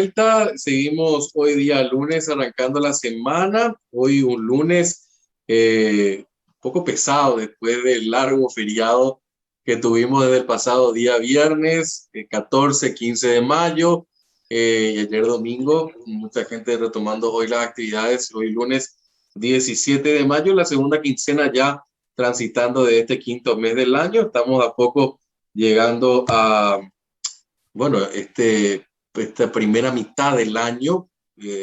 vuelta. Seguimos hoy día lunes, arrancando la semana. Hoy un lunes un poco pesado después del largo feriado que tuvimos desde el pasado día viernes, 14, 15 de mayo, y ayer domingo. Mucha gente retomando hoy las actividades. Hoy lunes 17 de mayo, la segunda quincena ya transitando de este quinto mes del año. Estamos a poco llegando a bueno, esta primera mitad del año,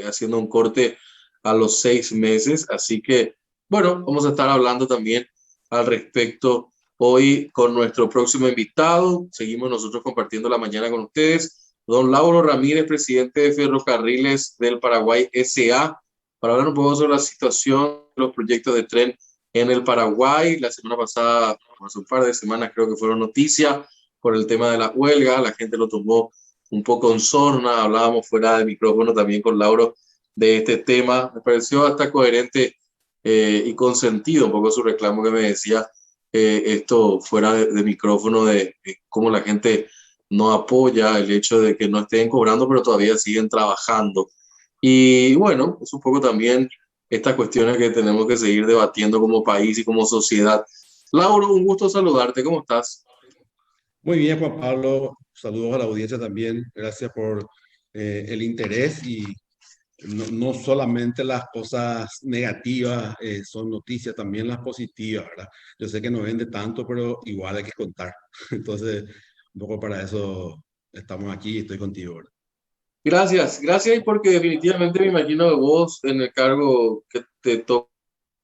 haciendo un corte a los 6 meses. Así que, bueno, vamos a estar hablando también al respecto hoy con nuestro próximo invitado. Seguimos nosotros compartiendo la mañana con ustedes. Don Lauro Ramírez, presidente de Ferrocarriles del Paraguay S.A., para hablar un poco sobre la situación de los proyectos de tren en el Paraguay. La semana pasada, hace un par de semanas, creo que fueron noticia por el tema de la huelga. La gente lo tomó un poco en sorna. Hablábamos fuera de micrófono también con Lauro de este tema. Me pareció hasta coherente y consentido un poco su reclamo que me decía esto fuera de micrófono, de cómo la gente no apoya el hecho de que no estén cobrando, pero todavía siguen trabajando. Y bueno, es un poco también estas cuestiones que tenemos que seguir debatiendo como país y como sociedad. Lauro, un gusto saludarte. ¿Cómo estás? Muy bien, Juan Pablo. Saludos a la audiencia también. Gracias por el interés y no solamente las cosas negativas son noticias, también las positivas, ¿verdad? Yo sé que no vende tanto, pero igual hay que contar. Entonces, un poco para eso estamos aquí y estoy contigo, ¿verdad? Gracias, gracias, y porque definitivamente me imagino de vos en el cargo que te toca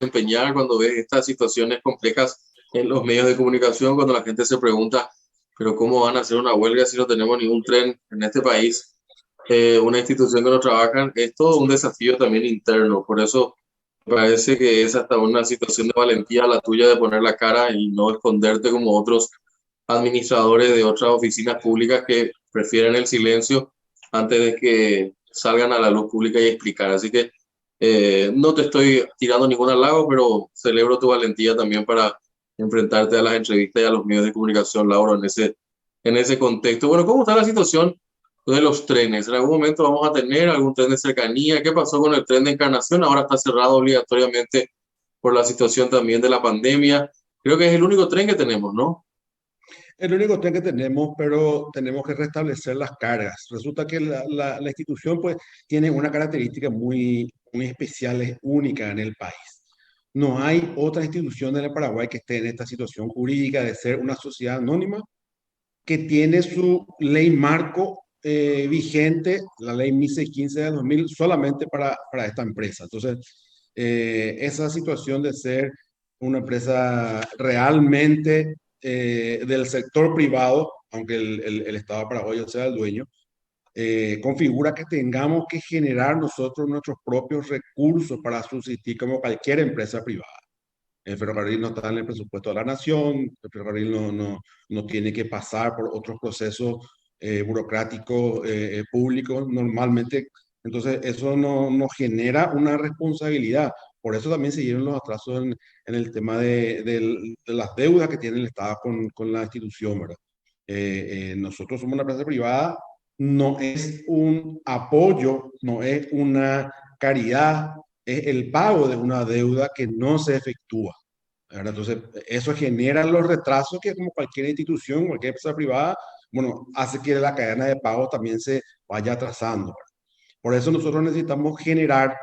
desempeñar cuando ves estas situaciones complejas en los medios de comunicación, cuando la gente se pregunta, pero ¿cómo van a hacer una huelga si no tenemos ningún tren en este país? Una institución que no trabaja, es todo un desafío también interno. Por eso me parece que es hasta una situación de valentía la tuya de poner la cara y no esconderte como otros administradores de otras oficinas públicas que prefieren el silencio antes de que salgan a la luz pública y explicar. Así que no te estoy tirando ningún halago, pero celebro tu valentía también para enfrentarte a las entrevistas y a los medios de comunicación, Laura, en ese contexto. Bueno, ¿cómo está la situación de los trenes? ¿En algún momento vamos a tener algún tren de cercanía? ¿Qué pasó con el tren de Encarnación? Ahora está cerrado obligatoriamente por la situación también de la pandemia. Creo que es el único tren que tenemos, ¿no? El único tren que tenemos, pero tenemos que restablecer las cargas. Resulta que la institución pues tiene una característica muy especial, es única en el país. No hay otra institución en el Paraguay que esté en esta situación jurídica de ser una sociedad anónima que tiene su ley marco vigente, la ley 1615 de 2000, solamente para esta empresa. Entonces, esa situación de ser una empresa realmente del sector privado, aunque el Estado paraguayo sea el dueño, configura que tengamos que generar nosotros nuestros propios recursos para subsistir como cualquier empresa privada. El ferrocarril no está en el presupuesto de la nación, el ferrocarril no tiene que pasar por otros procesos burocráticos públicos normalmente. Entonces, eso no genera una responsabilidad. Por eso también se dieron los atrasos en el tema de las deudas que tiene el Estado con la institución, ¿verdad? Nosotros somos una empresa privada, no es un apoyo, no es una caridad, es el pago de una deuda que no se efectúa, ¿verdad? Entonces, eso genera los retrasos que como cualquier institución, cualquier empresa privada, bueno, hace que la cadena de pagos también se vaya atrasando, ¿verdad? Por eso nosotros necesitamos generar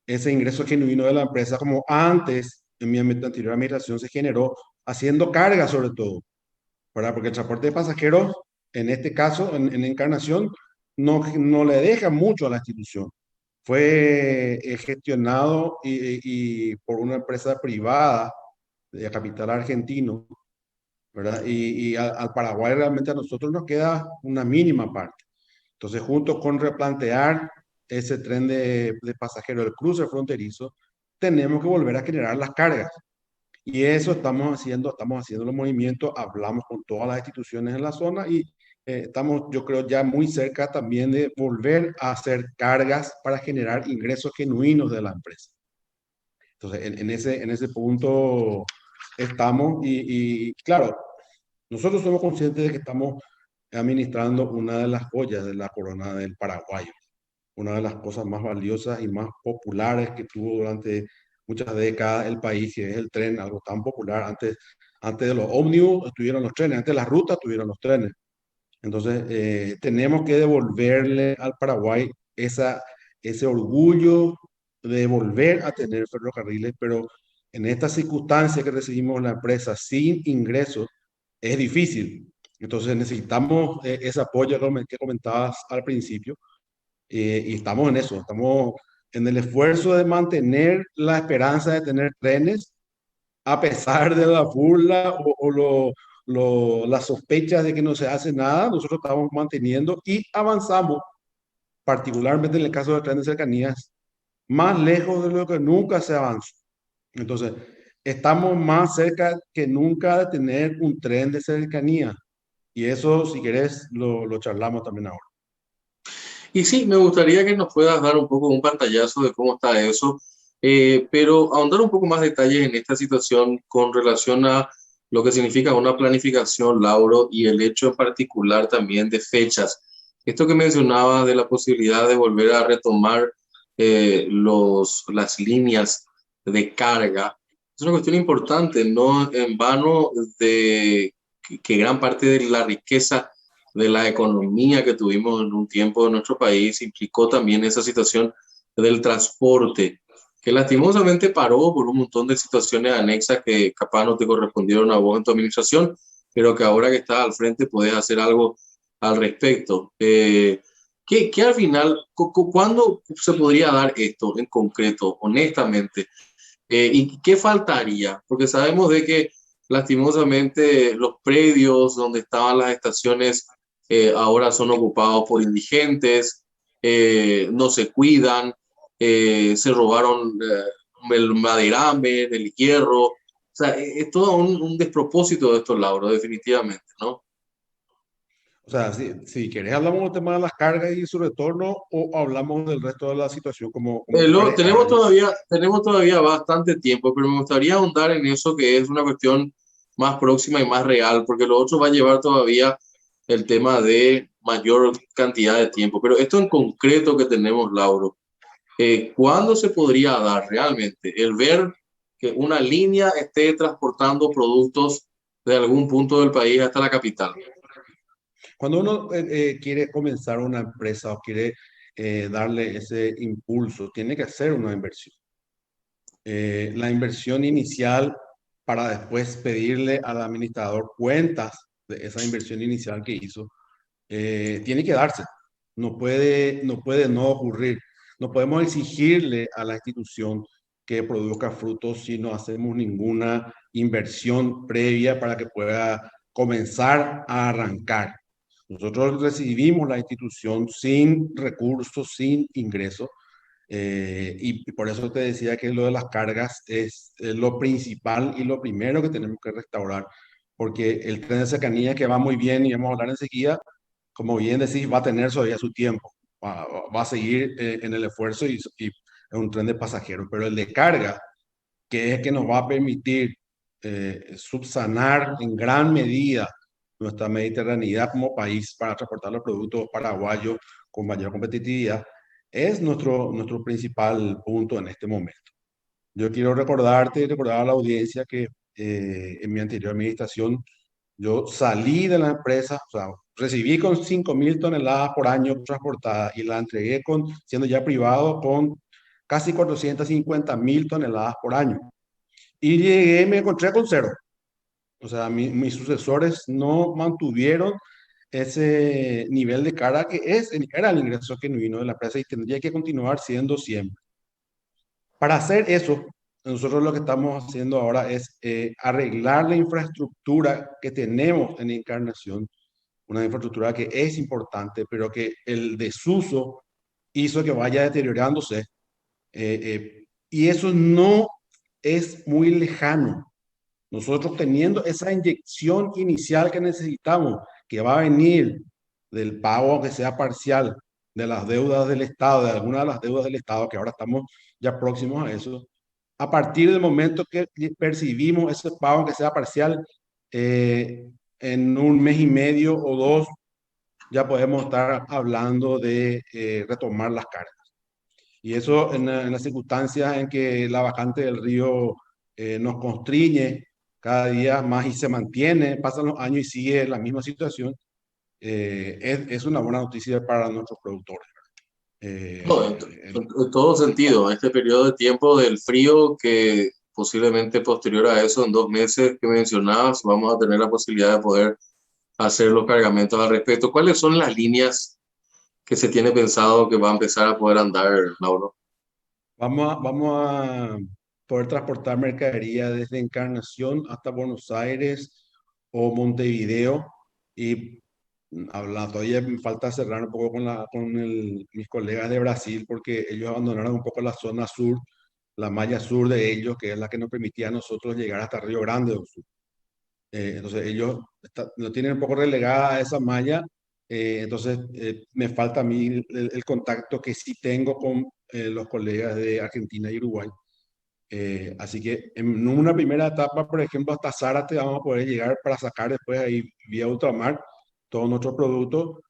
ese ingreso genuino de la empresa como antes, en mi anterior administración, se generó haciendo carga sobre todo, ¿verdad? Porque el transporte de pasajeros, en este caso, en Encarnación, no le deja mucho a la institución. Fue gestionado y por una empresa privada de capital argentino, ¿verdad? Y al Paraguay realmente a nosotros nos queda una mínima parte. Entonces, junto con replantear ese tren de pasajeros, el cruce fronterizo, tenemos que volver a generar las cargas. Y eso estamos haciendo los movimientos, hablamos con todas las instituciones en la zona y estamos, yo creo, ya muy cerca también de volver a hacer cargas para generar ingresos genuinos de la empresa. Entonces, en ese punto estamos claro, nosotros somos conscientes de que estamos administrando una de las joyas de la corona del Paraguay, una de las cosas más valiosas y más populares que tuvo durante muchas décadas el país, que es el tren, algo tan popular. Antes de los ómnibus estuvieron los trenes, antes de las rutas estuvieron los trenes. Entonces, tenemos que devolverle al Paraguay ese orgullo de volver a tener ferrocarriles, pero en esta circunstancia que recibimos la empresa sin ingresos, es difícil. Entonces, necesitamos ese apoyo que comentabas al principio, y estamos en eso, estamos en el esfuerzo de mantener la esperanza de tener trenes a pesar de la burla las sospechas de que no se hace nada. Nosotros estamos manteniendo y avanzamos, particularmente en el caso del tren de cercanías, más lejos de lo que nunca se avanzó. Entonces, estamos más cerca que nunca de tener un tren de cercanía. Y eso, si querés, lo charlamos también ahora. Y sí, me gustaría que nos puedas dar un poco un pantallazo de cómo está eso, pero ahondar un poco más detalles en esta situación con relación a lo que significa una planificación, Lauro, y el hecho en particular también de fechas. Esto que mencionaba de la posibilidad de volver a retomar las líneas de carga, es una cuestión importante, no en vano de que gran parte de la riqueza de la economía que tuvimos en un tiempo en nuestro país implicó también esa situación del transporte, que lastimosamente paró por un montón de situaciones anexas que capaz no te correspondieron a vos en tu administración, pero que ahora que estás al frente puedes hacer algo al respecto. ¿Qué al final, cuándo se podría dar esto en concreto, honestamente? ¿Y qué faltaría? Porque sabemos de que lastimosamente los predios donde estaban las estaciones ahora son ocupados por indigentes, no se cuidan, se robaron el maderame, el hierro. O sea, es todo un despropósito de estos lauros, definitivamente, ¿no? O sea, si querés hablamos del tema de las cargas y su retorno o hablamos del resto de la situación como te parezca. Tenemos tenemos todavía bastante tiempo, pero me gustaría ahondar en eso que es una cuestión más próxima y más real, porque lo otro va a llevar todavía el tema de mayor cantidad de tiempo. Pero esto en concreto que tenemos, Lauro, ¿cuándo se podría dar realmente el ver que una línea esté transportando productos de algún punto del país hasta la capital? Cuando uno quiere comenzar una empresa o quiere darle ese impulso, tiene que hacer una inversión. La inversión inicial para después pedirle al administrador cuentas de esa inversión inicial que hizo, tiene que darse. No puede no ocurrir. No podemos exigirle a la institución que produzca frutos si no hacemos ninguna inversión previa para que pueda comenzar a arrancar. Nosotros recibimos la institución sin recursos, sin ingresos, y por eso te decía que lo de las cargas es lo principal y lo primero que tenemos que restaurar, porque el tren de cercanía que va muy bien y vamos a hablar enseguida, como bien decís, va a tener todavía su tiempo, va a seguir en el esfuerzo y es un tren de pasajeros, pero el de carga, que es que nos va a permitir subsanar en gran medida nuestra mediterraneidad como país para transportar los productos paraguayos con mayor competitividad, es nuestro principal punto en este momento. Yo quiero recordarte y recordar a la audiencia que en mi anterior administración yo salí de la empresa, o sea, recibí con 5.000 toneladas por año transportadas y la entregué siendo ya privado con casi 450.000 toneladas por año. Y llegué y me encontré con cero. O sea, mis sucesores no mantuvieron ese nivel de cara que era el ingreso genuino de la empresa y tendría que continuar siendo siempre. Para hacer eso, nosotros lo que estamos haciendo ahora es arreglar la infraestructura que tenemos en Encarnación, una infraestructura que es importante, pero que el desuso hizo que vaya deteriorándose, y eso no es muy lejano. Nosotros teniendo esa inyección inicial que necesitamos, que va a venir del pago, aunque sea parcial, de las deudas del Estado, de algunas de las deudas del Estado, que ahora estamos ya próximos a eso, a partir del momento que percibimos ese pago, aunque sea parcial, en un mes y medio o dos, ya podemos estar hablando de retomar las cargas. Y eso en las circunstancias en que la bajante del río nos constriñe cada día más y se mantiene, pasan los años y sigue la misma situación, es una buena noticia para nuestros productores. No, El- en todo sentido, este periodo de tiempo del frío que posiblemente posterior a eso, en 2 meses que mencionabas, vamos a tener la posibilidad de poder hacer los cargamentos al respecto. ¿Cuáles son las líneas que se tiene pensado que va a empezar a poder andar, Lauro? vamos a poder transportar mercadería desde Encarnación hasta Buenos Aires o Montevideo y todavía me falta cerrar un poco mis colegas de Brasil porque ellos abandonaron un poco la zona sur, la malla sur de ellos, que es la que nos permitía a nosotros llegar hasta Río Grande do Sul. Entonces ellos lo tienen un poco relegada a esa malla, entonces me falta a mí el contacto que sí tengo con los colegas de Argentina y Uruguay. Así que en una primera etapa, por ejemplo, hasta Zárate vamos a poder llegar para sacar después ahí vía ultramar todos nuestros productos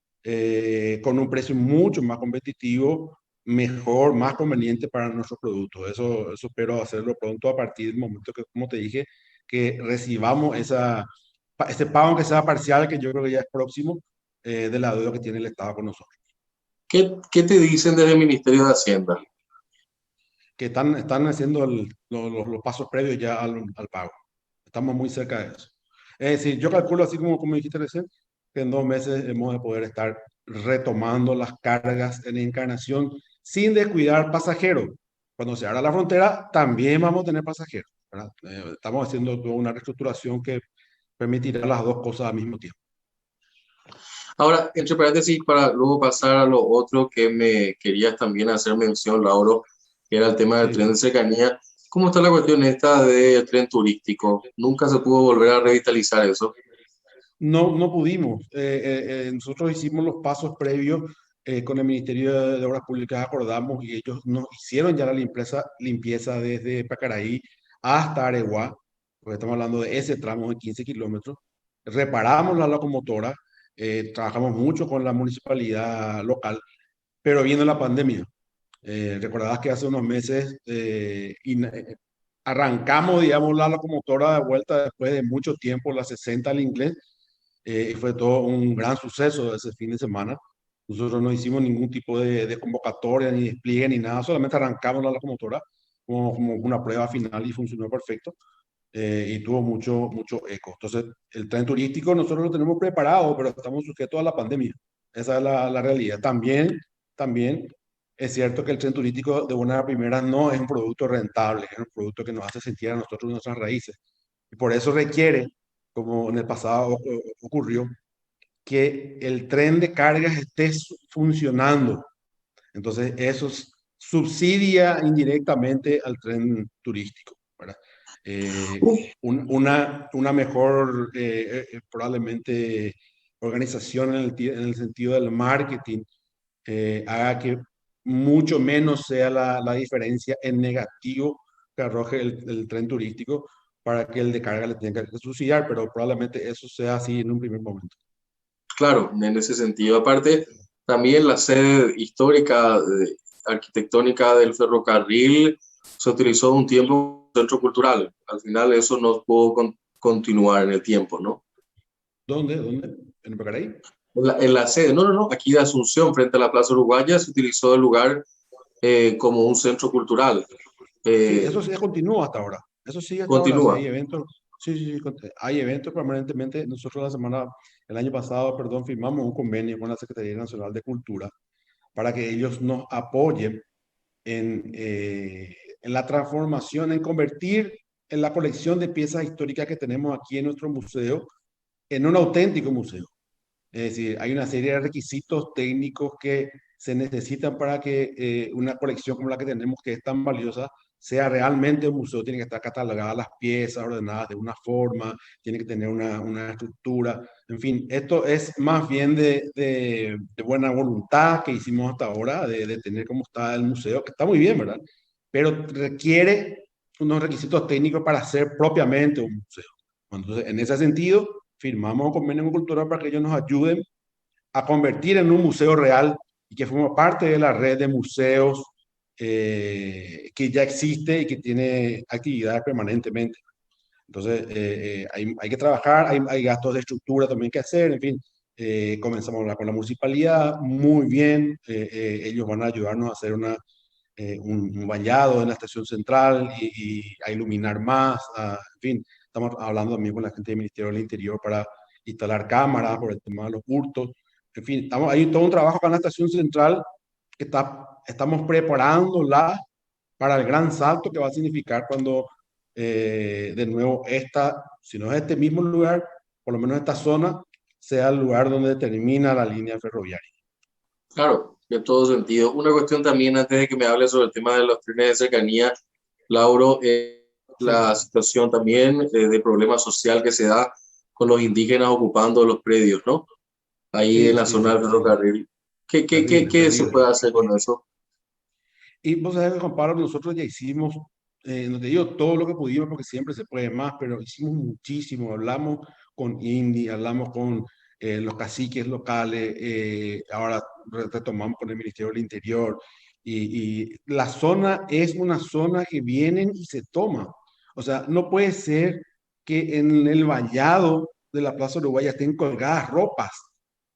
con un precio mucho más competitivo, mejor, más conveniente para nuestros productos. Eso espero hacerlo pronto a partir del momento que, como te dije, que recibamos ese pago que sea parcial, que yo creo que ya es próximo, de la deuda que tiene el Estado con nosotros. ¿Qué te dicen desde el Ministerio de Hacienda? Que están haciendo los pasos previos ya al pago. Estamos muy cerca de eso. Es decir, yo calculo, así como dijiste recién, que en 2 meses hemos de poder estar retomando las cargas en Encarnación sin descuidar pasajeros. Cuando se abra la frontera, también vamos a tener pasajeros, ¿verdad? Estamos haciendo toda una reestructuración que permitirá las dos cosas al mismo tiempo. Ahora, entre paréntesis, para luego pasar a lo otro que me querías también hacer mención, Lauro, que era el tema del tren Sí. de cercanía. ¿Cómo está la cuestión esta del tren turístico? Nunca se pudo volver a revitalizar eso. No pudimos. Nosotros hicimos los pasos previos con el Ministerio de Obras Públicas, acordamos y ellos nos hicieron ya la limpieza desde Pacaraí hasta Areguá, porque estamos hablando de ese tramo de 15 kilómetros. Reparamos la locomotora, trabajamos mucho con la municipalidad local, pero viene la pandemia. Recordarás que hace unos meses arrancamos, digamos, la locomotora de vuelta después de mucho tiempo, la 60 al inglés, y fue todo un gran suceso ese fin de semana. Nosotros no hicimos ningún tipo de convocatoria, ni despliegue, ni nada, solamente arrancamos la locomotora como una prueba final y funcionó perfecto y tuvo mucho eco. Entonces, el tren turístico nosotros lo tenemos preparado, pero estamos sujetos a la pandemia. Esa es la realidad. También es cierto que el tren turístico de buena primera no es un producto rentable, es un producto que nos hace sentir a nosotros nuestras raíces. Y por eso requiere, como en el pasado ocurrió, que el tren de cargas esté funcionando. Entonces, eso subsidia indirectamente al tren turístico, ¿verdad? Una mejor, probablemente, organización en el sentido del marketing haga que mucho menos sea la diferencia en negativo que arroje el tren turístico para que el de carga le tenga que subsidiar, pero probablemente eso sea así en un primer momento. Claro, en ese sentido. Aparte, también la sede histórica, arquitectónica del ferrocarril se utilizó un tiempo como centro cultural. Al final eso no pudo continuar en el tiempo, ¿no? ¿Dónde? ¿En Pacaraí? En la sede, no, aquí de Asunción, frente a la Plaza Uruguaya, se utilizó el lugar como un centro cultural. Sí, Eh, eso sí continúa hasta ahora. Eso sigue hasta ahora. Sí, Continúa. hay eventos. Sí, sí, sí, hay eventos permanentemente. Nosotros el año pasado, perdón, firmamos un convenio con la Secretaría Nacional de Cultura para que ellos nos apoyen en la transformación, en convertir en la colección de piezas históricas que tenemos aquí en nuestro museo en un auténtico museo. Es decir, hay una serie de requisitos técnicos que se necesitan para que una colección como la que tenemos, que es tan valiosa, sea realmente un museo. Tiene que estar catalogadas las piezas, ordenadas de una forma, tiene que tener una estructura. En fin, esto es más bien de buena voluntad que hicimos hasta ahora, de tener como está el museo, que está muy bien, ¿verdad? Pero requiere unos requisitos técnicos para ser propiamente un museo. Entonces, en ese sentido, firmamos un convenio con Cultura para que ellos nos ayuden a convertir en un museo real y que forma parte de la red de museos que ya existe y que tiene actividades permanentemente. Entonces, hay que trabajar, hay gastos de estructura también que hacer, en fin, comenzamos a hablar con la municipalidad, muy bien, ellos van a ayudarnos a hacer un vallado en la estación central y a iluminar más, en fin, estamos hablando también con la gente del Ministerio del Interior para instalar cámaras por el tema de los hurtos, en fin, hay todo un trabajo acá en la estación central que estamos preparándola para el gran salto que va a significar cuando de nuevo si no es este mismo lugar, por lo menos esta zona, sea el lugar donde termina la línea ferroviaria. Claro, en todo sentido. Una cuestión también, antes de que me hable sobre el tema de los trenes de cercanía, Lauro, Sí, la situación también de problema social que se da con los indígenas ocupando los predios, ¿no? Ahí en sí, la sí, zona sí, del terrible, ferrocarril. terrible, ¿Qué se terrible. puede hacer con eso? Y vos sabés que, Juan Pablo, nosotros ya hicimos, no te digo todo lo que pudimos porque siempre se puede más, pero hicimos muchísimo. Hablamos con Indy, hablamos con los caciques locales, ahora retomamos con el Ministerio del Interior. Y la zona es una zona que vienen y se toma. O sea, no puede ser que en el vallado de la Plaza Uruguaya estén colgadas ropas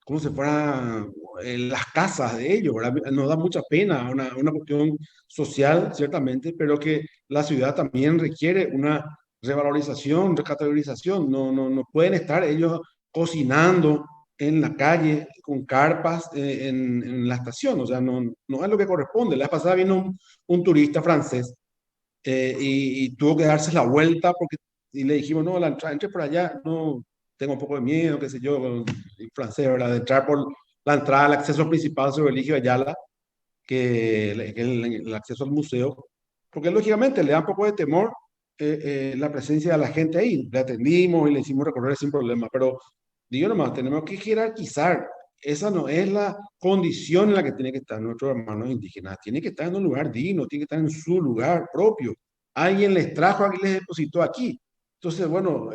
como si fueran las casas de ellos, ¿verdad? Nos da mucha pena, una cuestión social, ciertamente, pero que la ciudad también requiere una revalorización, recategorización. No pueden estar ellos cocinando en la calle con carpas en la estación, o sea, no es lo que corresponde. La vez pasada vino un turista francés y tuvo que darse la vuelta porque y le dijimos, no, la entrada, entre por allá, no, tengo un poco de miedo, qué sé yo, en francés, ¿verdad? De entrar por la entrada al acceso principal sobre Eligio Ayala, que el acceso al museo, porque lógicamente le da un poco de temor la presencia de la gente ahí. Le atendimos y le hicimos recorrer sin problema, pero digo nomás, tenemos que jerarquizar. Esa no es la condición en la que tiene que estar nuestros hermanos indígenas. Tiene que estar en un lugar digno, tiene que estar en su lugar propio. Alguien les trajo aquí, les depositó aquí. Entonces, bueno,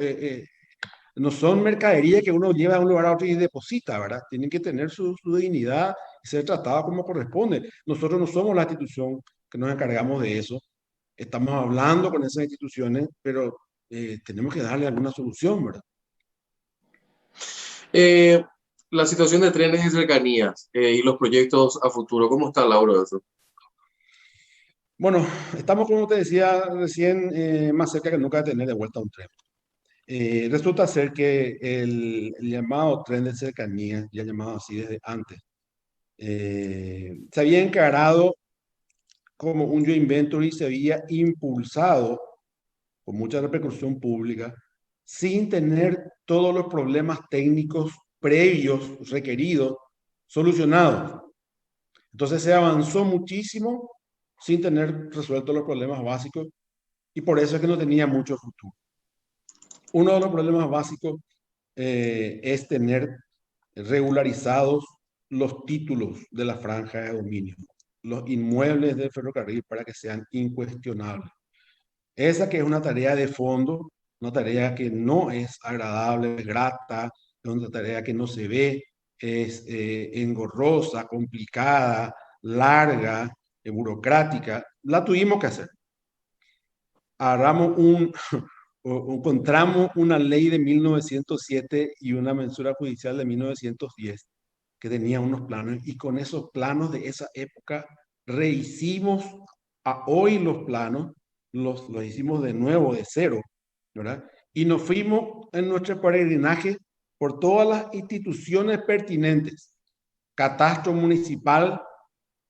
no son mercadería que uno lleva de un lugar a otro y deposita, ¿verdad? Tienen que tener su dignidad y ser tratados como corresponde. Nosotros no somos la institución que nos encargamos de eso. Estamos hablando con esas instituciones, pero tenemos que darle alguna solución, ¿verdad? Eh, la situación de trenes de cercanías y los proyectos a futuro, ¿cómo está, Lauro, eso? Bueno, estamos, como te decía recién, más cerca que nunca de tener de vuelta un tren. Resulta ser que el llamado tren de cercanía, ya llamado así desde antes, se había encarado como un joint venture y se había impulsado con mucha repercusión pública sin tener todos los problemas técnicos previos requeridos solucionados. Entonces se avanzó muchísimo sin tener resueltos los problemas básicos y por eso es que no tenía mucho futuro. Uno de los problemas básicos es tener regularizados los títulos de la franja de dominio, los inmuebles del ferrocarril para que sean incuestionables. Esa que es una tarea de fondo, una tarea que no es agradable, es grata, es una tarea que no se ve, es engorrosa, complicada, larga, burocrática, la tuvimos que hacer. Agarramos encontramos una ley de 1907 y una mensura judicial de 1910 que tenía unos planos y con esos planos de esa época rehicimos a hoy los planos, los hicimos de nuevo, de cero, ¿verdad? Y nos fuimos en nuestro peregrinaje por todas las instituciones pertinentes, catastro municipal,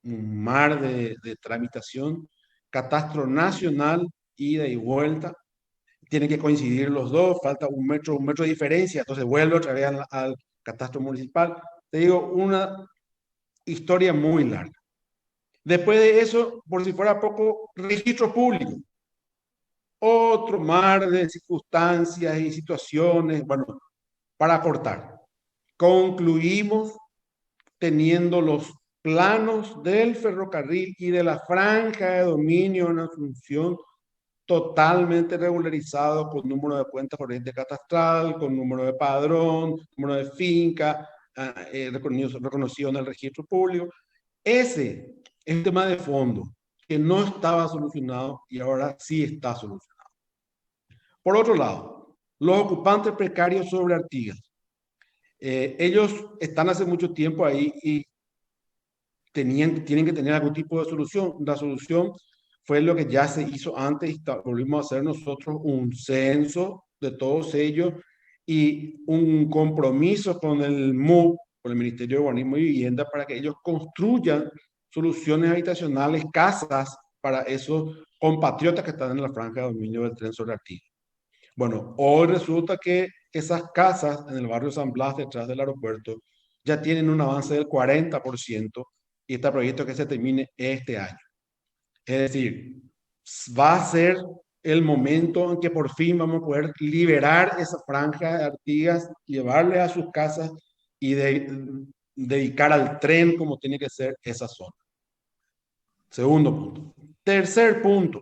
un mar de tramitación, catastro nacional, ida y vuelta, tienen que coincidir los dos, falta un metro de diferencia, entonces vuelve otra vez al catastro municipal. Te digo, una historia muy larga. Después de eso, por si fuera poco, registro público. Otro mar de circunstancias y situaciones, bueno, para cortar. Concluimos teniendo los planos del ferrocarril y de la franja de dominio en Asunción totalmente regularizado con número de cuenta corriente catastral, con número de padrón, número de finca, reconocido en el registro público. Ese es un tema de fondo que no estaba solucionado y ahora sí está solucionado. Por otro lado, los ocupantes precarios sobre Artigas. Ellos están hace mucho tiempo ahí y tienen que tener algún tipo de solución. La solución fue lo que ya se hizo antes y volvimos a hacer nosotros un censo de todos ellos y un compromiso con el MUV, con el Ministerio de Urbanismo y Vivienda, para que ellos construyan soluciones habitacionales, casas para esos compatriotas que están en la franja de dominio del tren sobre Artigas. Bueno, hoy resulta que esas casas en el barrio San Blas, detrás del aeropuerto, ya tienen un avance del 40% y está previsto que se termine este año. Es decir, va a ser el momento en que por fin vamos a poder liberar esa franja de Artigas, llevarle a sus casas y dedicar al tren como tiene que ser esa zona. Segundo punto. Tercer punto,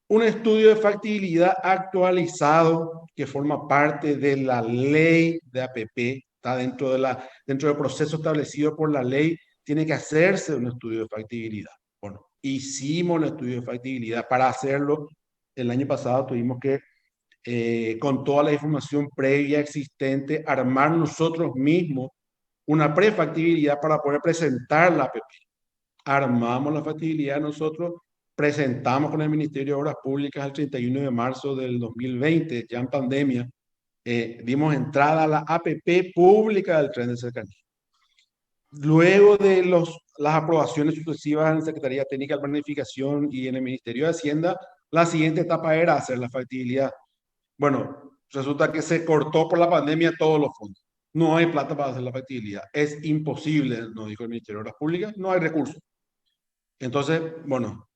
un estudio de factibilidad actualizado que forma parte de la ley de APP, está dentro del proceso establecido por la ley, tiene que hacerse un estudio de factibilidad. Bueno, hicimos un estudio de factibilidad. Para hacerlo, el año pasado tuvimos que, con toda la información previa existente, armar nosotros mismos una prefactibilidad para poder presentar la APP. Armamos la factibilidad nosotros, presentamos con el Ministerio de Obras Públicas el 31 de marzo del 2020, ya en pandemia, dimos entrada a la APP pública del tren de cercanía. Luego de las aprobaciones sucesivas en la Secretaría Técnica de Planificación y en el Ministerio de Hacienda, la siguiente etapa era hacer la factibilidad. Bueno, resulta que se cortó por la pandemia todos los fondos. No hay plata para hacer la factibilidad. Es imposible, nos dijo el Ministerio de Obras Públicas, no hay recursos. Entonces, bueno,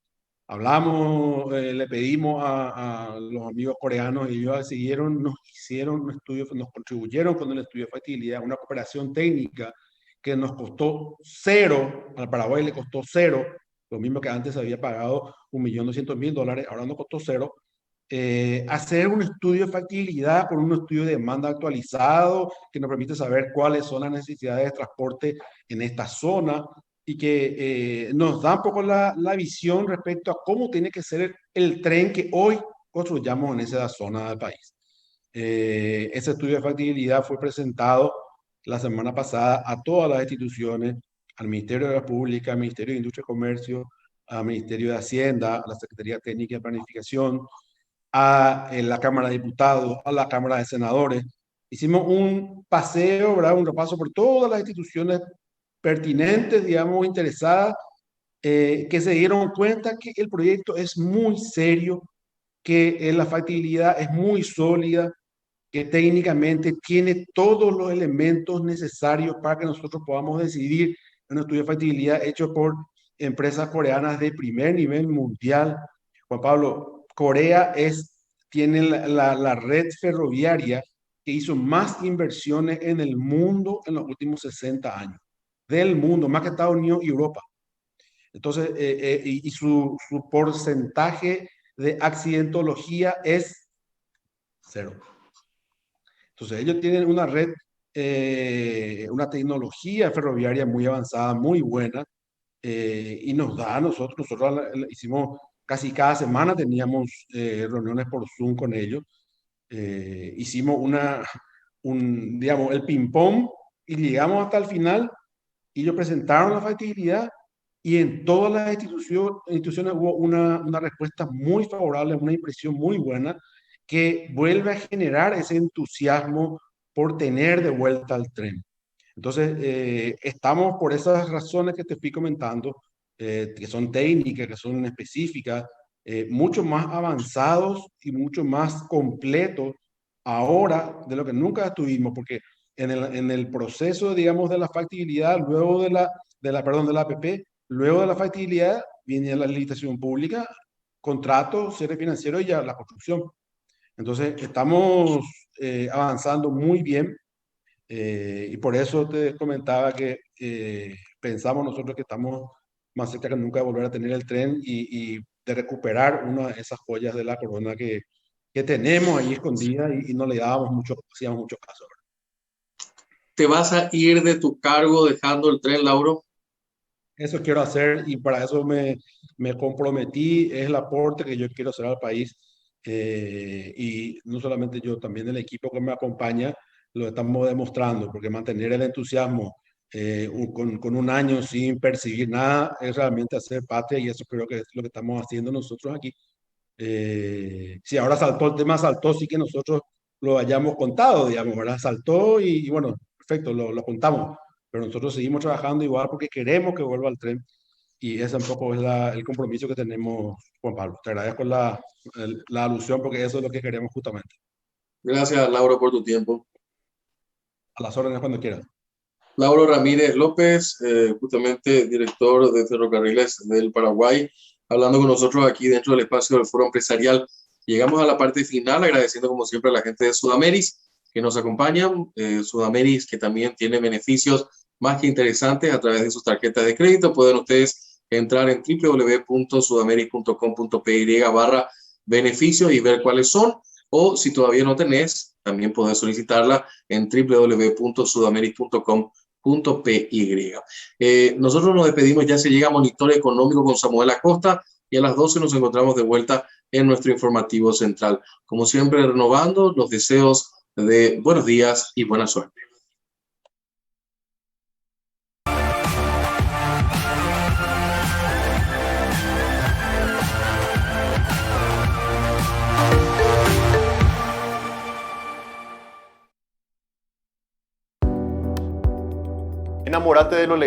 hablamos, le pedimos a los amigos coreanos y ellos siguieron, nos hicieron un estudio, nos contribuyeron con el estudio de factibilidad, una cooperación técnica que nos costó cero, al Paraguay le costó cero, lo mismo que antes había pagado $1.200.000, ahora nos costó cero. Hacer un estudio de factibilidad con un estudio de demanda actualizado que nos permite saber cuáles son las necesidades de transporte en esta zona y que nos da un poco la visión respecto a cómo tiene que ser el tren que hoy construyamos en esa zona del país. Ese estudio de factibilidad fue presentado la semana pasada a todas las instituciones, al Ministerio de la Pública, al Ministerio de Industria y Comercio, al Ministerio de Hacienda, a la Secretaría Técnica de Planificación, a la Cámara de Diputados, a la Cámara de Senadores. Hicimos un paseo, ¿verdad? Un repaso por todas las instituciones pertinentes, digamos, interesadas, que se dieron cuenta que el proyecto es muy serio, que la factibilidad es muy sólida, que técnicamente tiene todos los elementos necesarios para que nosotros podamos decidir en un estudio de factibilidad hecho por empresas coreanas de primer nivel mundial. Juan Pablo, Corea tiene la red ferroviaria que hizo más inversiones en el mundo en los últimos 60 años. Del mundo, más que Estados Unidos y Europa. Entonces, y su porcentaje de accidentología es cero. Entonces, ellos tienen una red, una tecnología ferroviaria muy avanzada, muy buena, y nos da a nosotros hicimos casi cada semana, teníamos reuniones por Zoom con ellos, hicimos digamos, el ping-pong y llegamos hasta el final y ellos presentaron la factibilidad y en todas las instituciones hubo una respuesta muy favorable, una impresión muy buena que vuelve a generar ese entusiasmo por tener de vuelta al tren. Entonces, estamos por esas razones que te estoy comentando, que son técnicas, que son específicas, mucho más avanzados y mucho más completos ahora de lo que nunca estuvimos, porque en el proceso, digamos, de la factibilidad, luego perdón, de la APP, luego de la factibilidad viene la licitación pública, contrato, cierre financiero y ya la construcción. Entonces, estamos avanzando muy bien y por eso te comentaba que pensamos nosotros que estamos más cerca que nunca de volver a tener el tren y de recuperar una de esas joyas de la corona que tenemos ahí escondida y no le dábamos hacíamos mucho caso. ¿Te vas a ir de tu cargo dejando el tren, Lauro? Eso quiero hacer y para eso me comprometí, es el aporte que yo quiero hacer al país. Y no solamente yo, también el equipo que me acompaña lo estamos demostrando, porque mantener el entusiasmo con un año sin percibir nada es realmente hacer patria y eso creo que es lo que estamos haciendo nosotros aquí. Si ahora saltó el tema, saltó, sí que nosotros lo hayamos contado, digamos, ¿verdad? Saltó y bueno, perfecto, lo contamos, pero nosotros seguimos trabajando igual porque queremos que vuelva al tren y ese un poco es el compromiso que tenemos, Juan Pablo. Te agradezco la alusión porque eso es lo que queremos justamente. Gracias, Lauro, por tu tiempo. A las órdenes cuando quieras. Lauro Ramírez López, justamente director de Ferrocarriles del Paraguay, hablando con nosotros aquí dentro del espacio del Foro Empresarial. Llegamos a la parte final, agradeciendo como siempre a la gente de Sudameris que nos acompañan. Sudameris que también tiene beneficios más que interesantes a través de sus tarjetas de crédito. Pueden ustedes entrar en www.sudameris.com.py/beneficios y ver cuáles son. O si todavía no tenés, también podés solicitarla en www.sudameris.com.py. Nosotros nos despedimos, ya se llega a Monitor Económico con Samuel Acosta y a las 12 nos encontramos de vuelta en nuestro informativo central. Como siempre, renovando los deseos de buenos días y buena suerte. Enamórate de lo legal.